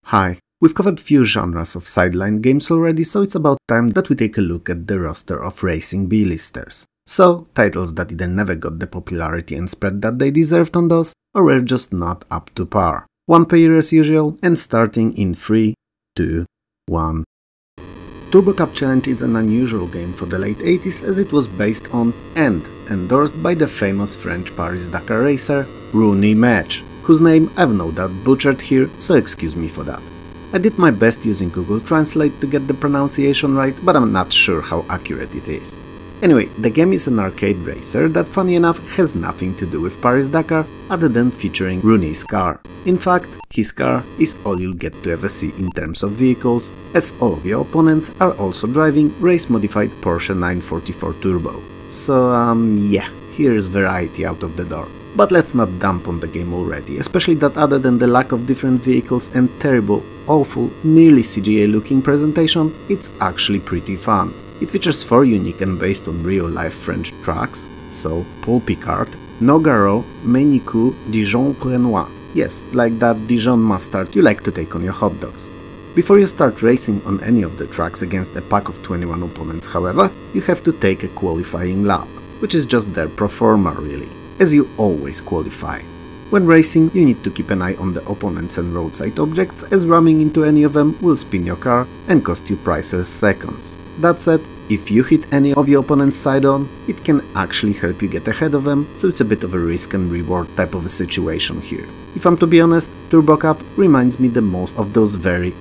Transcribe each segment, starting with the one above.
Hi, we've covered few genres of sideline games already, so it's about time that we take a look at the roster of racing B-listers. So, titles that either never got the popularity and spread that they deserved on those, or were just not up to par. One per year as usual, and starting in 3, 2, 1. Turbo Cup Challenge is an unusual game for the late 80s as it was based on and endorsed by the famous French Paris-Dakar racer Rooney Match, whose name I've no doubt butchered here, so excuse me for that. I did my best using Google Translate to get the pronunciation right, but I'm not sure how accurate it is. Anyway, the game is an arcade racer that, funny enough, has nothing to do with Paris-Dakar other than featuring Rooney's car. In fact, his car is all you'll get to ever see in terms of vehicles, as all of your opponents are also driving race-modified Porsche 944 Turbo. So yeah, here's variety out of the door. But let's not dump on the game already, especially that other than the lack of different vehicles and terrible, awful, nearly CGI-looking presentation, it's actually pretty fun. It features 4 unique and based on real-life French tracks, so Paul Picard, Nogaro, Ménicoux, Dijon Renoir. Yes, like that Dijon mustard you like to take on your hot dogs. Before you start racing on any of the tracks against a pack of 21 opponents, however, you have to take a qualifying lap, which is just their pro forma really, as you always qualify. When racing, you need to keep an eye on the opponents and roadside objects, as ramming into any of them will spin your car and cost you priceless seconds. That said, if you hit any of your opponent's side on, it can actually help you get ahead of them, so it's a bit of a risk and reward type of a situation here. If I'm to be honest, Turbo Cup reminds me the most of those very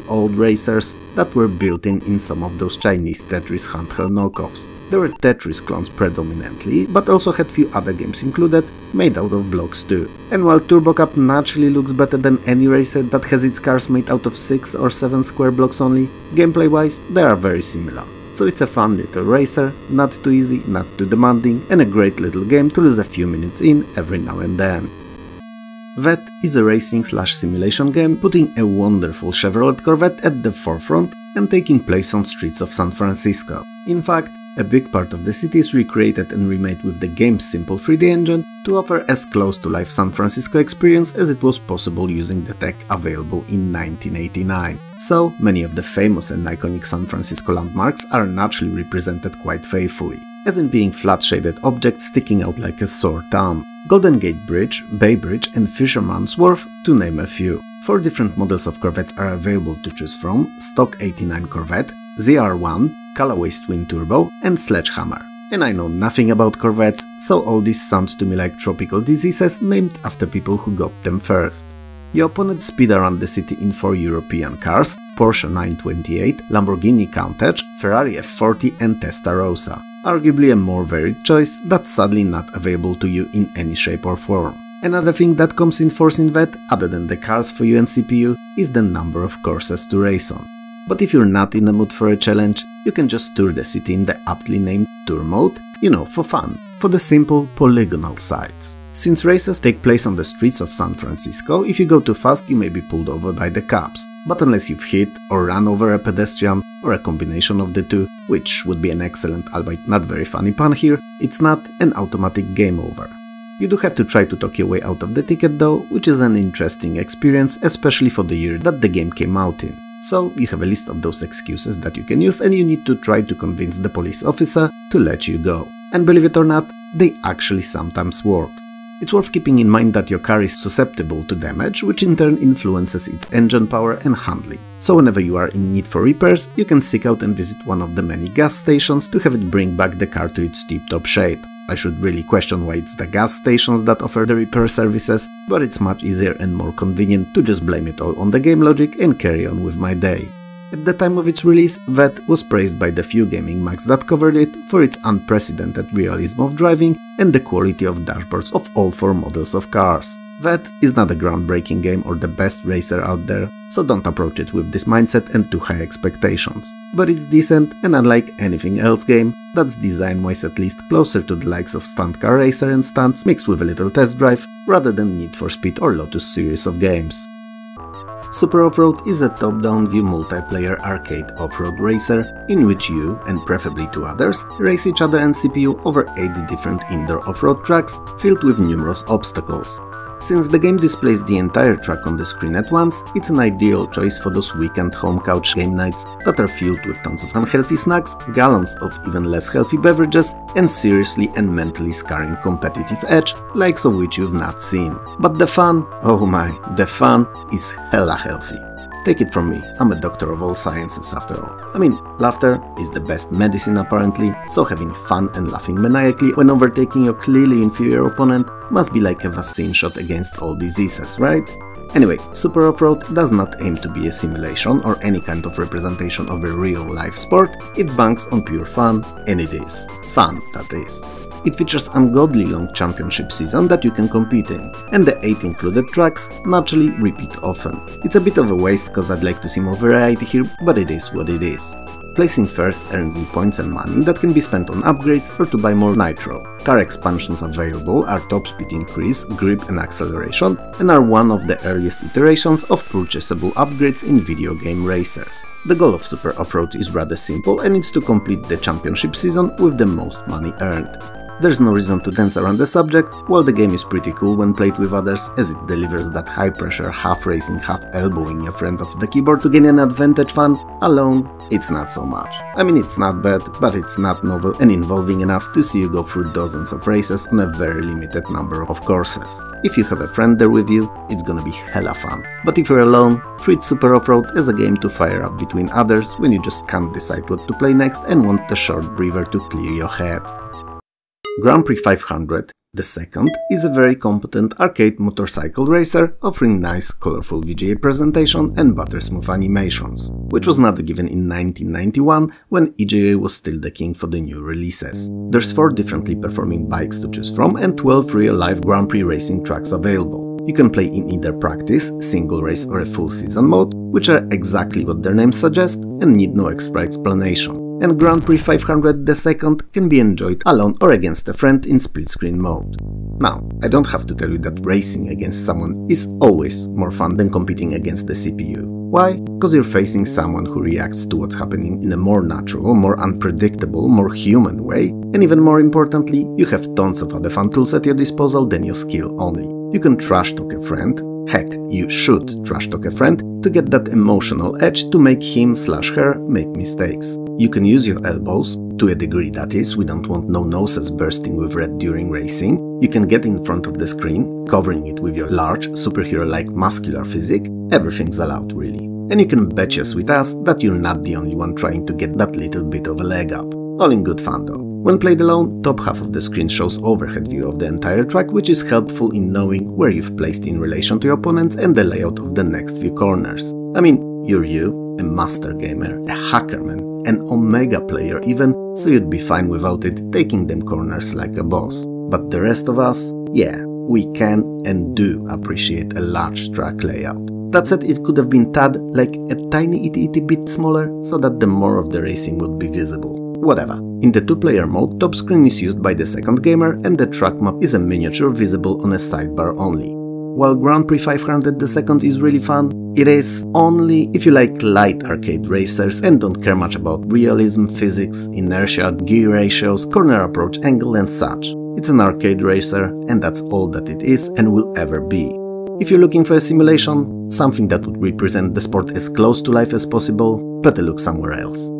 old racers that were built in some of those Chinese Tetris handheld knockoffs. There were Tetris clones predominantly, but also had few other games included, made out of blocks too. And while Turbo Cup naturally looks better than any racer that has its cars made out of 6 or 7 square blocks only, gameplay-wise they are very similar. So it's a fun little racer, not too easy, not too demanding, and a great little game to lose a few minutes in every now and then. Vette is a racing/simulation game putting a wonderful Chevrolet Corvette at the forefront and taking place on streets of San Francisco. In fact, a big part of the city is recreated and remade with the game's simple 3D engine to offer as close to life San Francisco experience as it was possible using the tech available in 1989. So, many of the famous and iconic San Francisco landmarks are naturally represented quite faithfully, as in being flat-shaded objects sticking out like a sore thumb. Golden Gate Bridge, Bay Bridge and Fisherman's Wharf, to name a few. 4 different models of Corvettes are available to choose from: stock 89 Corvette, ZR1, Callaway's Twin Turbo and Sledgehammer. And I know nothing about Corvettes, so all this sounds to me like tropical diseases named after people who got them first. Your opponents speed around the city in 4 European cars: Porsche 928, Lamborghini Countach, Ferrari F40 and Testarossa. Arguably a more varied choice that's sadly not available to you in any shape or form. Another thing that comes in force in Vette, other than the cars for you and CPU, is the number of courses to race on. But if you're not in the mood for a challenge, you can just tour the city in the aptly named Tour mode, you know, for fun, for the simple polygonal sides. Since races take place on the streets of San Francisco, if you go too fast you may be pulled over by the cops, but unless you've hit or run over a pedestrian, or a combination of the two, which would be an excellent albeit not very funny pun here, it's not an automatic game over. You do have to try to talk your way out of the ticket though, which is an interesting experience, especially for the year that the game came out in. So you have a list of those excuses that you can use and you need to try to convince the police officer to let you go. And believe it or not, they actually sometimes work. It's worth keeping in mind that your car is susceptible to damage, which in turn influences its engine power and handling. So whenever you are in need for repairs, you can seek out and visit one of the many gas stations to have it bring back the car to its tip-top shape. I should really question why it's the gas stations that offer the repair services, but it's much easier and more convenient to just blame it all on the game logic and carry on with my day. At the time of its release, Vette was praised by the few gaming mags that covered it for its unprecedented realism of driving and the quality of dashboards of all 4 models of cars. Vette is not a groundbreaking game or the best racer out there, so don't approach it with this mindset and too high expectations. But it's decent, and unlike anything else game, that's design-wise at least closer to the likes of Stunt Car Racer and Stunts mixed with a little test drive, rather than Need for Speed or Lotus series of games. Super Off-Road is a top-down view multiplayer arcade off-road racer in which you, and preferably 2 others, race each other and CPU over 8 different indoor off-road tracks filled with numerous obstacles. Since the game displays the entire track on the screen at once, it's an ideal choice for those weekend home couch game nights that are filled with tons of unhealthy snacks, gallons of even less healthy beverages, and seriously and mentally scarring competitive edge, likes of which you've not seen. But the fun, oh my, the fun is hella healthy. Take it from me, I'm a doctor of all sciences after all. I mean, laughter is the best medicine apparently, so having fun and laughing maniacally when overtaking your clearly inferior opponent must be like a vaccine shot against all diseases, right? Anyway, Super Off-Road does not aim to be a simulation or any kind of representation of a real-life sport, it banks on pure fun, and it is. Fun, that is. It features ungodly long championship season that you can compete in, and the 8 included tracks naturally repeat often. It's a bit of a waste cause I'd like to see more variety here, but it is what it is. Placing first earns you points and money that can be spent on upgrades or to buy more nitro. Car expansions available are top speed increase, grip and acceleration, and are one of the earliest iterations of purchasable upgrades in video game racers. The goal of Super Off-Road is rather simple and it's to complete the championship season with the most money earned. There's no reason to dance around the subject, while the game is pretty cool when played with others, as it delivers that high pressure, half racing, half elbowing your friend off the keyboard to gain an advantage fun. Alone, it's not so much. I mean, it's not bad, but it's not novel and involving enough to see you go through dozens of races on a very limited number of courses. If you have a friend there with you, it's gonna be hella fun. But if you're alone, treat Super Off-Road as a game to fire up between others when you just can't decide what to play next and want a short breather to clear your head. Grand Prix 500, the second, is a very competent arcade motorcycle racer offering nice, colorful VGA presentation and buttersmooth animations, which was not given in 1991 when EGA was still the king for the new releases. There's 4 differently performing bikes to choose from and 12 real-life Grand Prix racing tracks available. You can play in either practice, single race or a full season mode, which are exactly what their names suggest and need no extra explanation. And Grand Prix 500 the second can be enjoyed alone or against a friend in split-screen mode. Now, I don't have to tell you that racing against someone is always more fun than competing against the CPU. Why? Because you're facing someone who reacts to what's happening in a more natural, more unpredictable, more human way, and even more importantly, you have tons of other fun tools at your disposal than your skill only. You can trash talk a friend, heck, you should trash talk a friend to get that emotional edge to make him/her make mistakes. You can use your elbows, to a degree that is, we don't want no noses bursting with red during racing. You can get in front of the screen, covering it with your large, superhero-like muscular physique, everything's allowed really. And you can bet your sweet ass that you're not the only one trying to get that little bit of a leg up. All in good fun though. When played alone, top half of the screen shows overhead view of the entire track, which is helpful in knowing where you've placed in relation to your opponents and the layout of the next few corners. I mean, you're you, a master gamer, a hackerman, an Omega player even, so you'd be fine without it taking them corners like a boss. But the rest of us, yeah, we can and do appreciate a large track layout. That said, it could have been tad like a tiny itty bit smaller, so that the more of the racing would be visible. Whatever. In the 2-player mode, top screen is used by the second gamer and the track map is a miniature visible on a sidebar only. While Grand Prix 500 the second is really fun, it is only if you like light arcade racers and don't care much about realism, physics, inertia, gear ratios, corner approach angle and such. It's an arcade racer and that's all that it is and will ever be. If you're looking for a simulation, something that would represent the sport as close to life as possible, better look somewhere else.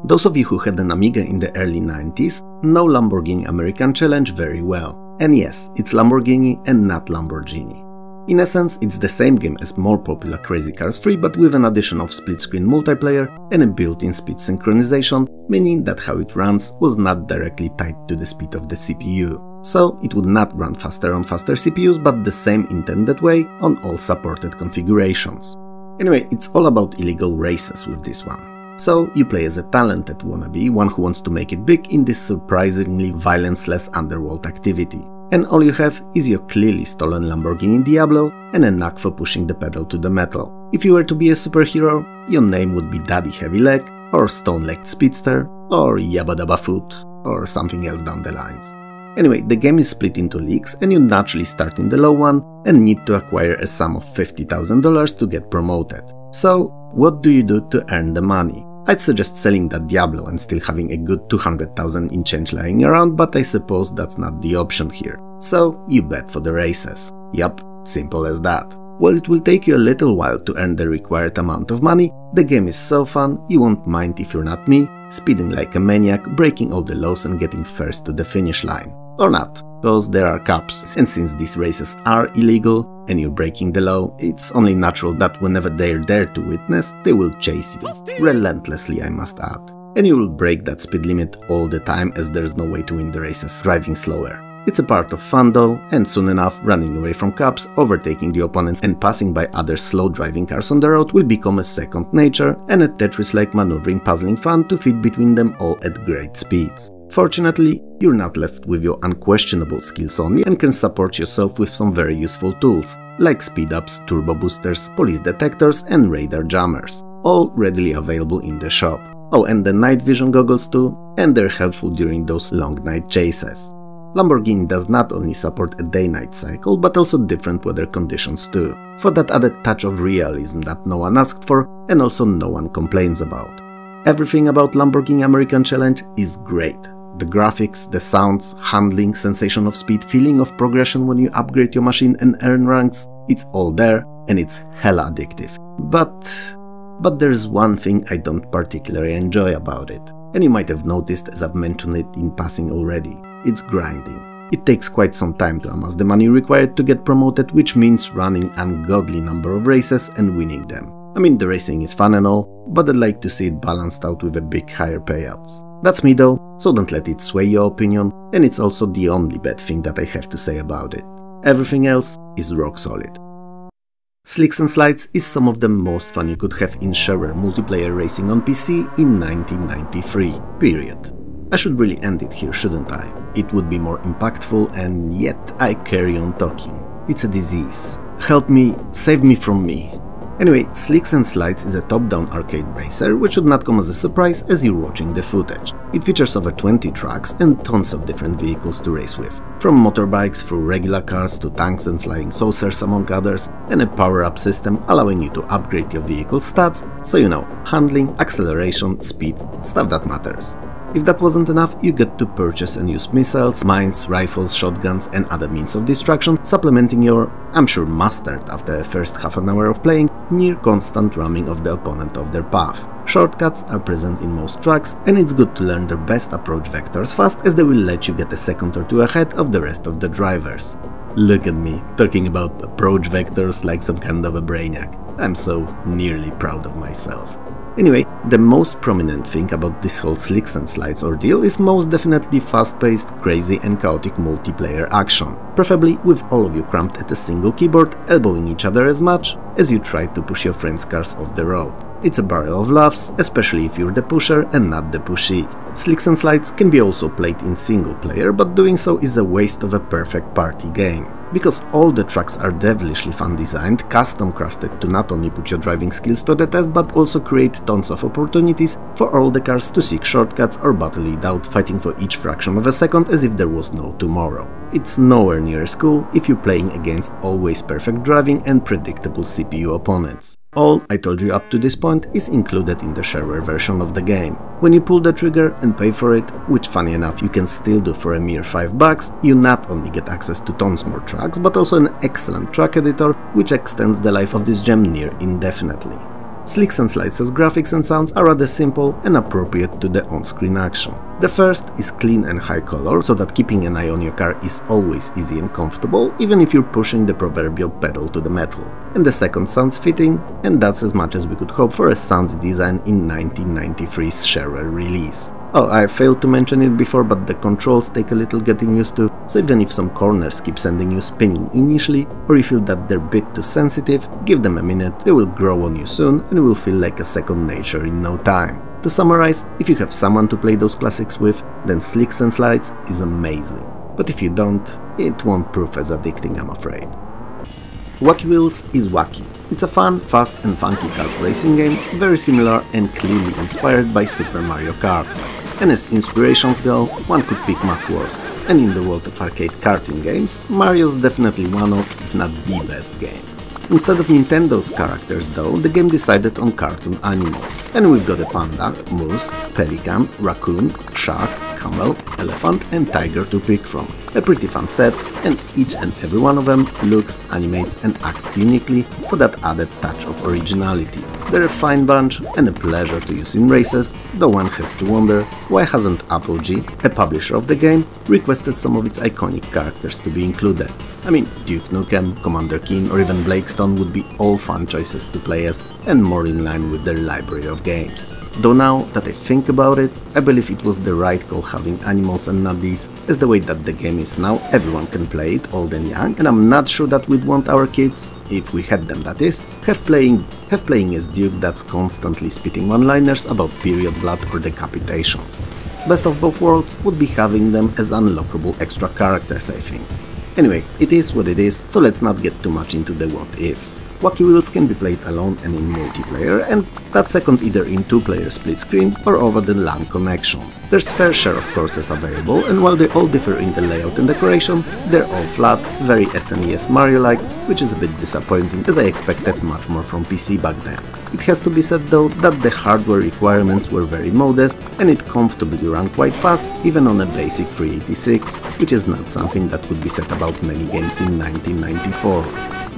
Those of you who had an Amiga in the early 90s know Lamborghini American Challenge very well. And yes, it's Lamborghini and not Lamborghini. In essence, it's the same game as more popular Crazy Cars 3, but with an addition of split-screen multiplayer and a built-in speed synchronization, meaning that how it runs was not directly tied to the speed of the CPU. So it would not run faster on faster CPUs, but the same intended way on all supported configurations. Anyway, it's all about illegal races with this one. So you play as a talented wannabe, one who wants to make it big in this surprisingly violence-less underworld activity. And all you have is your clearly stolen Lamborghini Diablo and a knack for pushing the pedal to the metal. If you were to be a superhero, your name would be Daddy Heavy Leg, or Stone-Legged Speedster, or Yabba Dabba Foot, or something else down the lines. Anyway, the game is split into leagues and you naturally start in the low one and need to acquire a sum of $50,000 to get promoted. So, what do you do to earn the money? I'd suggest selling that Diablo and still having a good 200,000 in change lying around, but I suppose that's not the option here. So, you bet for the races. Yup, simple as that. While it will take you a little while to earn the required amount of money, the game is so fun you won't mind if you're not me, speeding like a maniac, breaking all the laws and getting first to the finish line. Or not, cause there are cops, and since these races are illegal and you're breaking the law, it's only natural that whenever they're there to witness, they will chase you. Relentlessly, I must add. And you will break that speed limit all the time, as there's no way to win the races driving slower. It's a part of fun though, and soon enough running away from cops, overtaking the opponents and passing by other slow driving cars on the road will become a second nature and a Tetris-like maneuvering puzzling fun to fit between them all at great speeds. Fortunately, you're not left with your unquestionable skills only and can support yourself with some very useful tools, like speed-ups, turbo boosters, police detectors and radar jammers, all readily available in the shop. Oh, and the night vision goggles too, and they're helpful during those long night chases. Lamborghini does not only support a day-night cycle, but also different weather conditions too, for that added touch of realism that no one asked for and also no one complains about. Everything about Lamborghini American Challenge is great. The graphics, the sounds, handling, sensation of speed, feeling of progression when you upgrade your machine and earn ranks, it's all there and it's hella addictive. But there's one thing I don't particularly enjoy about it, and you might have noticed as I've mentioned it in passing already. It's grinding. It takes quite some time to amass the money required to get promoted, which means running an ungodly number of races and winning them. I mean, the racing is fun and all, but I'd like to see it balanced out with a big higher payouts. That's me though, so don't let it sway your opinion, and it's also the only bad thing that I have to say about it. Everything else is rock solid. Slicks and Slides is some of the most fun you could have in sharer multiplayer racing on PC in 1993, period. I should really end it here, shouldn't I? It would be more impactful, and yet I carry on talking. It's a disease. Help me, save me from me. Anyway, Slicks and Slides is a top-down arcade racer, which should not come as a surprise as you're watching the footage. It features over 20 tracks and tons of different vehicles to race with, from motorbikes through regular cars to tanks and flying saucers among others, and a power-up system allowing you to upgrade your vehicle's stats, so you know, handling, acceleration, speed, stuff that matters. If that wasn't enough, you get to purchase and use missiles, mines, rifles, shotguns and other means of destruction, supplementing your, I'm sure mastered after the first half an hour of playing, near constant ramming of the opponent off their path. Shortcuts are present in most tracks, and it's good to learn their best approach vectors fast, as they will let you get a second or two ahead of the rest of the drivers. Look at me, talking about approach vectors like some kind of a brainiac. I'm so nearly proud of myself. Anyway, the most prominent thing about this whole Slicks and Slides ordeal is most definitely fast-paced, crazy and chaotic multiplayer action, preferably with all of you cramped at a single keyboard, elbowing each other as much as you try to push your friends' cars off the road. It's a barrel of laughs, especially if you're the pusher and not the pushee. Slicks and Slides can be also played in single player, but doing so is a waste of a perfect party game. Because all the tracks are devilishly fun designed, custom crafted to not only put your driving skills to the test, but also create tons of opportunities for all the cars to seek shortcuts or battle it out, fighting for each fraction of a second as if there was no tomorrow. It's nowhere near as cool if you're playing against always perfect driving and predictable CPU opponents. All I told you up to this point is included in the shareware version of the game. When you pull the trigger and pay for it, which funny enough you can still do for a mere $5, you not only get access to tons more tracks, but also an excellent track editor, which extends the life of this gem near indefinitely. Slicks and Slides' graphics and sounds are rather simple and appropriate to the on-screen action. The first is clean and high color, so that keeping an eye on your car is always easy and comfortable, even if you're pushing the proverbial pedal to the metal. And the second sounds fitting, and that's as much as we could hope for a sound design in 1993's shareware release. Oh, I failed to mention it before, but the controls take a little getting used to, so even if some corners keep sending you spinning initially, or you feel that they're a bit too sensitive, give them a minute, they will grow on you soon and it will feel like a second nature in no time. To summarize, if you have someone to play those classics with, then Slicks and Slides is amazing. But if you don't, it won't prove as addicting, I'm afraid. Wacky Wheels is wacky. It's a fun, fast and funky kart racing game, very similar and clearly inspired by Super Mario Kart. And as inspirations go, one could pick much worse. And in the world of arcade karting games, Mario's definitely one of, if not the best game. Instead of Nintendo's characters though, the game decided on cartoon animals. And we've got a panda, moose, pelican, raccoon, shark, camel, elephant and tiger to pick from. A pretty fun set, and each and every one of them looks, animates and acts uniquely for that added touch of originality. They're a fine bunch and a pleasure to use in races, though one has to wonder why hasn't Apogee, a publisher of the game, requested some of its iconic characters to be included. I mean, Duke Nukem, Commander Keen or even Blakestone would be all fun choices to play as and more in line with their library of games. Though now that I think about it, I believe it was the right call having animals and not these, as the way that the game is now, everyone can play it, old and young, and I'm not sure that we'd want our kids, if we had them that is, have playing as Duke that's constantly spitting one-liners about period blood or decapitations. Best of both worlds would be having them as unlockable extra characters, I think. Anyway, it is what it is, so let's not get too much into the what-ifs. Wacky Wheels can be played alone and in multiplayer, and that second either in two-player split screen or over the LAN connection. There's fair share of courses available, and while they all differ in the layout and decoration, they're all flat, very SNES Mario-like, which is a bit disappointing as I expected much more from PC back then. It has to be said though that the hardware requirements were very modest and it comfortably ran quite fast even on a basic 386, which is not something that could be said about many games in 1994.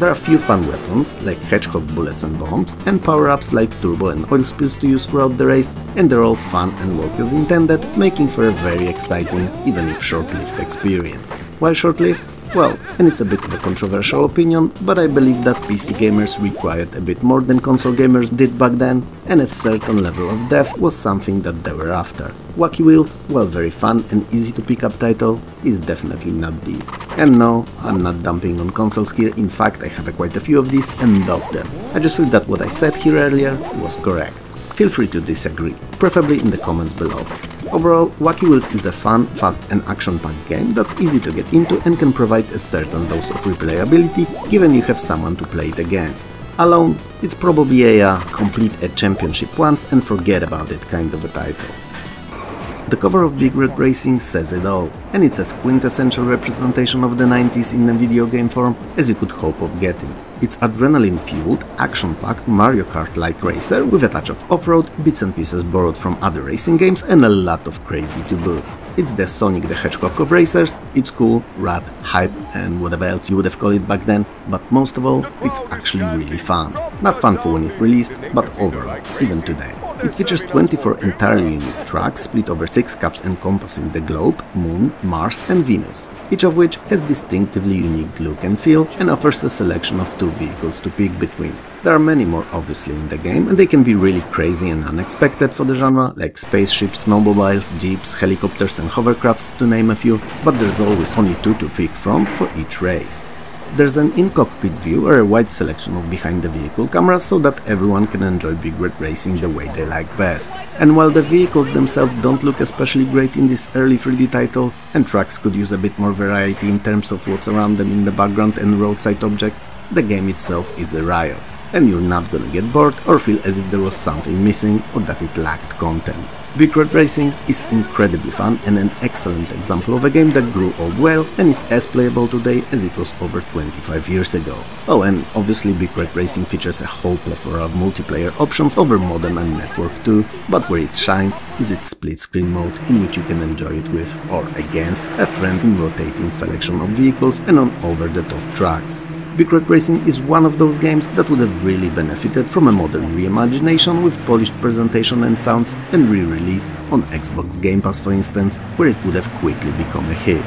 There are a few fun weapons like hedgehog bullets and bombs, and power-ups like turbo and oil spills to use throughout the race, and they're all fun and work as intended, making for a very exciting, even if short-lived experience. Why short-lived? Well, and it's a bit of a controversial opinion, but I believe that PC gamers required a bit more than console gamers did back then, and a certain level of depth was something that they were after. Wacky Wheels, while very fun and easy to pick up title, is definitely not deep. And no, I'm not dumping on consoles here, in fact I have quite a few of these and love them. I just feel that what I said here earlier was correct. Feel free to disagree, preferably in the comments below. Overall, Wacky Wheels is a fun, fast and action-packed game that's easy to get into and can provide a certain dose of replayability given you have someone to play it against. Alone, it's probably a complete a championship once and forget about it kind of a title. The cover of Big Red Racing says it all, and it's as quintessential representation of the 90s in a video game form as you could hope of getting. It's adrenaline-fueled, action-packed Mario Kart-like racer with a touch of off-road, bits and pieces borrowed from other racing games and a lot of crazy to boot. It's the Sonic the Hedgehog of racers, it's cool, rad, hype and whatever else you would have called it back then, but most of all, it's actually really fun. Not fun for when it released, but overall, even today. It features 24 entirely unique tracks split over 6 cups encompassing the globe, moon, Mars and Venus, each of which has distinctively unique look and feel and offers a selection of 2 vehicles to pick between. There are many more obviously in the game, and they can be really crazy and unexpected for the genre, like spaceships, snowmobiles, jeeps, helicopters and hovercrafts to name a few, but there's always only 2 to pick from for each race. There's an in-cockpit view or a wide selection of behind-the-vehicle cameras so that everyone can enjoy Big Red Racing the way they like best. And while the vehicles themselves don't look especially great in this early 3D title, and tracks could use a bit more variety in terms of what's around them in the background and roadside objects, the game itself is a riot. And you're not gonna get bored or feel as if there was something missing or that it lacked content. Big Red Racing is incredibly fun and an excellent example of a game that grew old well and is as playable today as it was over 25 years ago. Oh, and obviously Big Red Racing features a whole plethora of multiplayer options over modem and network too, but where it shines is its split-screen mode in which you can enjoy it with or against a friend in rotating selection of vehicles and on over-the-top tracks. Big Red Racing is one of those games that would have really benefited from a modern reimagination with polished presentation and sounds and re-release on Xbox Game Pass for instance, where it would have quickly become a hit.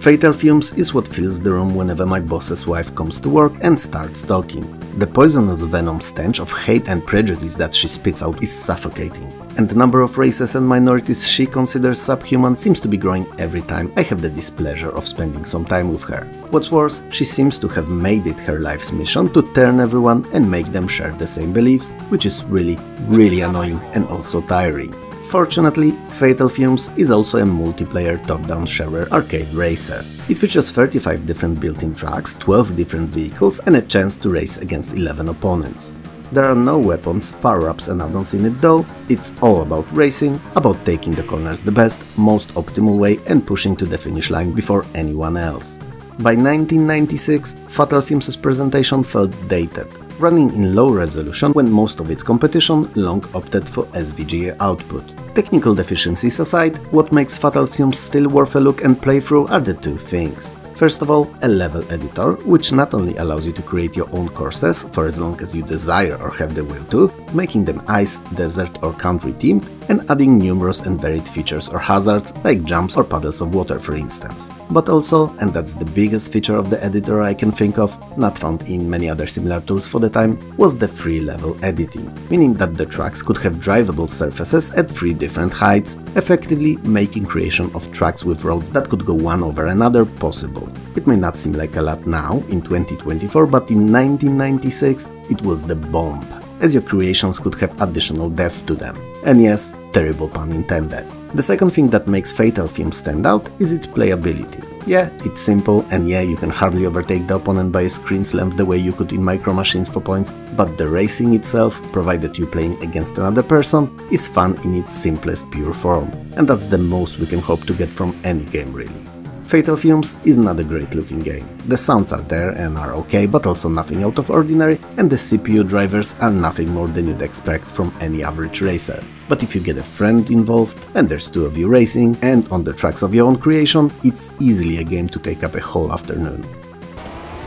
Fatal Fumes is what fills the room whenever my boss's wife comes to work and starts talking. The poisonous venom stench of hate and prejudice that she spits out is suffocating, and the number of races and minorities she considers subhuman seems to be growing every time I have the displeasure of spending some time with her. What's worse, she seems to have made it her life's mission to turn everyone and make them share the same beliefs, which is really annoying and also tiring. Fortunately, Fatal Fumes is also a multiplayer top-down sharer arcade racer. It features 35 different built-in tracks, 12 different vehicles and a chance to race against 11 opponents. There are no weapons, power-ups and add-ons in it though, it's all about racing, about taking the corners the best, most optimal way and pushing to the finish line before anyone else. By 1996, Fatal Fumes' presentation felt dated. running in low resolution when most of its competition long opted for SVGA output. Technical deficiencies aside, what makes Fatal Fumes still worth a look and playthrough are the two things. First of all, a level editor, which not only allows you to create your own courses for as long as you desire or have the will to, making them ice, desert or country themed, and adding numerous and varied features or hazards like jumps or puddles of water for instance. But also, and that's the biggest feature of the editor I can think of, not found in many other similar tools for the time, was the free level editing, meaning that the tracks could have drivable surfaces at 3 different heights, effectively making creation of tracks with roads that could go one over another possible. It may not seem like a lot now, in 2024, but in 1996 it was the bomb, as your creations could have additional depth to them. And yes, terrible pun intended. The second thing that makes Fatal Fumes stand out is its playability. Yeah, it's simple, and yeah, you can hardly overtake the opponent by a screen's length the way you could in Micro Machines for points, but the racing itself, provided you're playing against another person, is fun in its simplest pure form. And that's the most we can hope to get from any game really. Fatal Fumes is not a great looking game. The sounds are there and are okay, but also nothing out of ordinary, and the CPU drivers are nothing more than you'd expect from any average racer. But if you get a friend involved, and there's 2 of you racing, and on the tracks of your own creation, it's easily a game to take up a whole afternoon.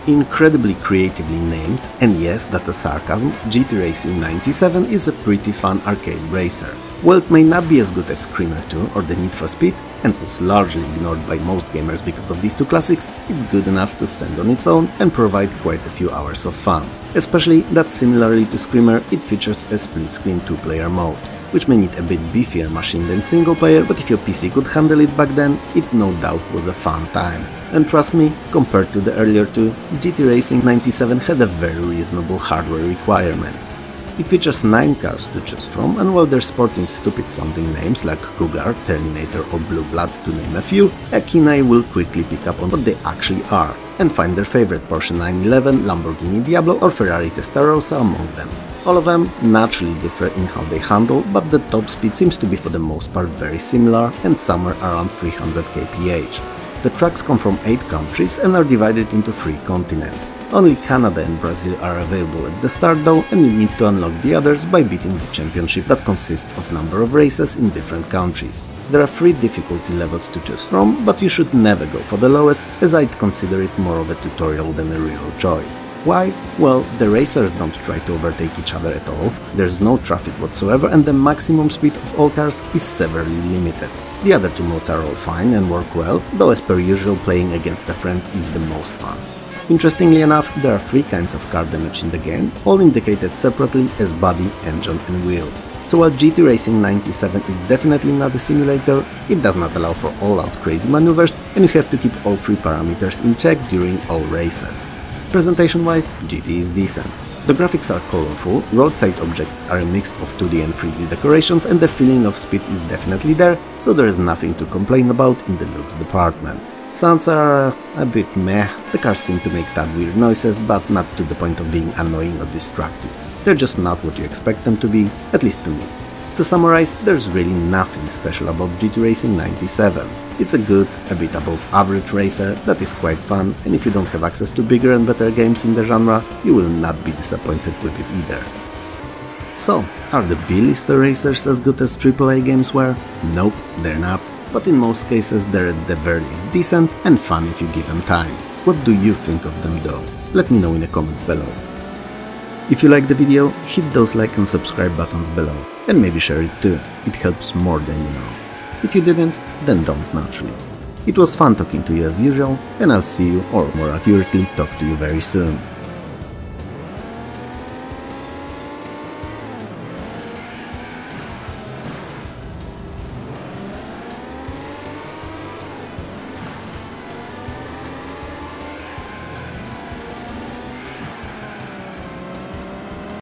Incredibly creatively named, and yes, that's a sarcasm, GT Racing 97 is a pretty fun arcade racer. While it may not be as good as Screamer 2 or the Need for Speed, and was largely ignored by most gamers because of these 2 classics, it's good enough to stand on its own and provide quite a few hours of fun. Especially that similarly to Screamer, it features a split-screen 2-player mode, which may need a bit beefier machine than single player, but if your PC could handle it back then, it no doubt was a fun time. And trust me, compared to the earlier 2, GT Racing 97 had a very reasonable hardware requirements. It features 9 cars to choose from, and while they're sporting stupid sounding names like Cougar, Terminator or Blue Blood to name a few, a keen eye will quickly pick up on what they actually are, and find their favorite Porsche 911, Lamborghini Diablo or Ferrari Testarossa among them. All of them naturally differ in how they handle, but the top speed seems to be for the most part very similar, and somewhere around 300 kph. The tracks come from 8 countries and are divided into 3 continents. Only Canada and Brazil are available at the start though, and you need to unlock the others by beating the championship that consists of number of races in different countries. There are 3 difficulty levels to choose from, but you should never go for the lowest, as I'd consider it more of a tutorial than a real choice. Why? Well, the racers don't try to overtake each other at all, there's no traffic whatsoever, and the maximum speed of all cars is severely limited. The other 2 modes are all fine and work well, though as per usual playing against a friend is the most fun. Interestingly enough, there are 3 kinds of car damage in the game, all indicated separately as body, engine and wheels. So while GT Racing 97 is definitely not a simulator, it does not allow for all-out crazy maneuvers, and you have to keep all 3 parameters in check during all races. Presentation-wise, GT is decent. The graphics are colorful, roadside objects are a mix of 2D and 3D decorations, and the feeling of speed is definitely there, so there is nothing to complain about in the looks department. Sounds are a bit meh, the cars seem to make that weird noises, but not to the point of being annoying or distracting. They're just not what you expect them to be, at least to me. To summarize, there's really nothing special about GT Racing 97. It's a good, a bit above average racer that is quite fun, and if you don't have access to bigger and better games in the genre, you will not be disappointed with it either. So, are the B-lister racers as good as AAA games were? Nope, they're not, but in most cases they're at the very least decent and fun if you give them time. What do you think of them though? Let me know in the comments below. If you liked the video, hit those like and subscribe buttons below, and maybe share it too, it helps more than you know. If you didn't, then don't naturally. It was fun talking to you as usual, and I'll see you, or more accurately, talk to you very soon.